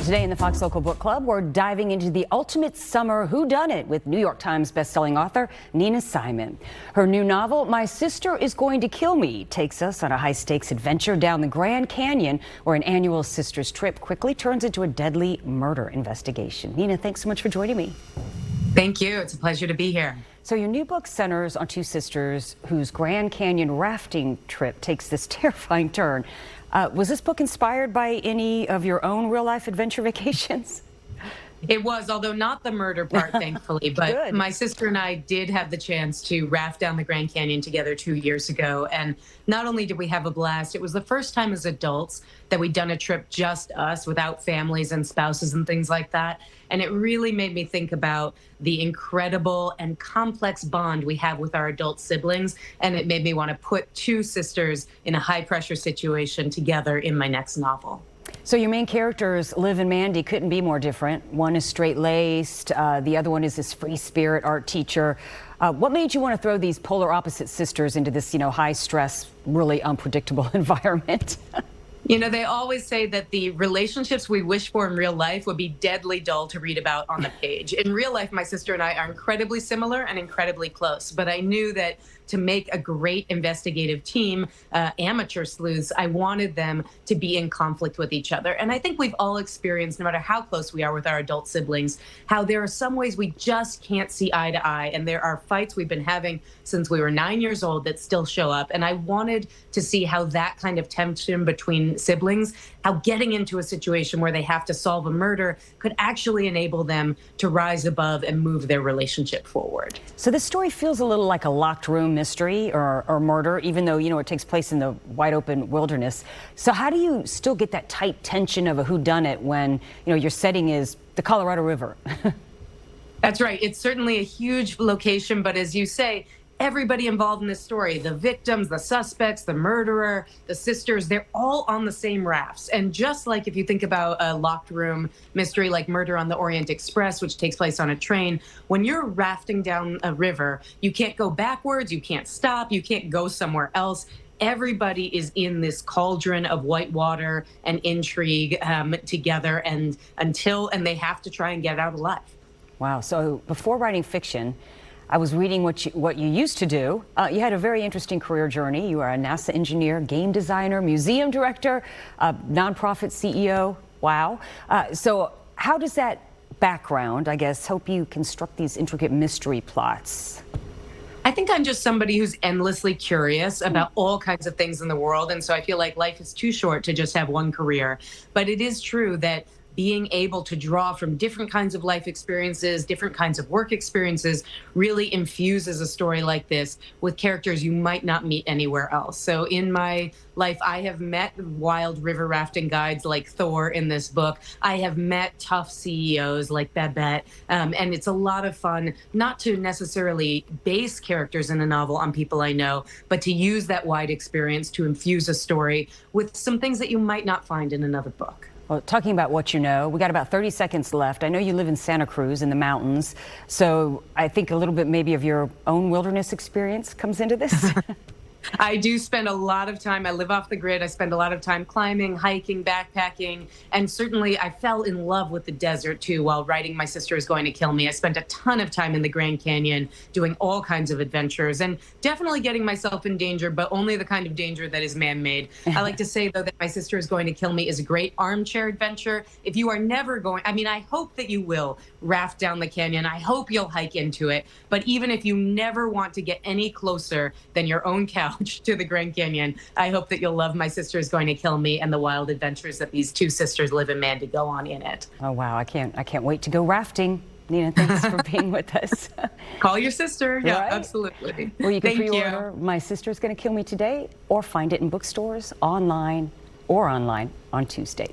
Today in the Fox Local Book Club, we're diving into the ultimate summer whodunit with New York Times bestselling author Nina Simon. Her new novel, My Sister Is Going to Kill Me, takes us on a high-stakes adventure down the Grand Canyon, where an annual sisters trip quickly turns into a deadly murder investigation. Nina, thanks so much for joining me. Thank you. It's a pleasure to be here. So your new book centers on two sisters whose Grand Canyon rafting trip takes this terrifying turn. Was this book inspired by any of your own real-life adventure vacations? It was, although not the murder part, thankfully. But Good. My sister and I did have the chance to raft down the Grand Canyon together 2 years ago. And not only did we have a blast, it was the first time as adults that we'd done a trip just us, without families and spouses and things like that. And it really made me think about the incredible and complex bond we have with our adult siblings. And it made me want to put two sisters in a high-pressure situation together in my next novel. So your main characters, Liv and Mandy, couldn't be more different. One is straight-laced, the other one is this free spirit art teacher. What made you want to throw these polar opposite sisters into this, high-stress, really unpredictable environment? You know, they always say that the relationships we wish for in real life would be deadly dull to read about on the page. In real life, my sister and I are incredibly similar and incredibly close, but I knew that to make a great investigative team, amateur sleuths, I wanted them to be in conflict with each other. And I think we've all experienced, no matter how close we are with our adult siblings, how there are some ways we just can't see eye to eye. And there are fights we've been having since we were 9 years old that still show up. And I wanted to see how that kind of tension between siblings, how getting into a situation where they have to solve a murder could actually enable them to rise above and move their relationship forward. So this story feels a little like a locked room mystery or murder, even though, it takes place in the wide open wilderness. So how do you still get that tight tension of a whodunit when, your setting is the Colorado River? That's right. It's certainly a huge location, but as you say, everybody involved in this story, the victims, the suspects, the murderer, the sisters, they're all on the same rafts. And just like if you think about a locked room mystery like Murder on the Orient Express, which takes place on a train, when you're rafting down a river, you can't go backwards, you can't stop, you can't go somewhere else. Everybody is in this cauldron of white water and intrigue together and they have to try and get out alive. Wow. So before writing fiction, I was reading what you used to do. You had a very interesting career journey. You are a NASA engineer, game designer, museum director, nonprofit CEO. Wow. So how does that background, I guess, help you construct these intricate mystery plots? I think I'm just somebody who's endlessly curious about all kinds of things in the world. And so I feel like life is too short to just have one career. But it is true that being able to draw from different kinds of life experiences, different kinds of work experiences, really infuses a story like this with characters you might not meet anywhere else. So in my life, I have met wild river rafting guides like Thor in this book. I have met tough CEOs like Babette. And it's a lot of fun, not to necessarily base characters in a novel on people I know, but to use that wide experience to infuse a story with some things that you might not find in another book. Well, talking about what you know, we got about 30 seconds left. I know you live in Santa Cruz in the mountains, so I think a little bit maybe of your own wilderness experience comes into this. I do spend a lot of time, I live off the grid, I spend a lot of time climbing, hiking, backpacking, and certainly I fell in love with the desert too while writing My Sister Is Going to Kill Me. I spent a ton of time in the Grand Canyon doing all kinds of adventures and definitely getting myself in danger, but only the kind of danger that is man-made. I like to say, though, that My Sister Is Going to Kill Me is a great armchair adventure. If you are never going, I hope that you will raft down the canyon. I hope you'll hike into it. But even if you never want to get any closer than your own couch to the Grand Canyon, I hope that you'll love My Sister Is Going to Kill Me and the wild adventures that these two sisters, Liv and Mandy, go on in it. Oh, wow. I can't wait to go rafting. Nina, thanks for being with us. Call your sister. Yeah, right? Absolutely. Well, you can pre-order My Sister Is Going to Kill Me today or find it in bookstores, online on Tuesday.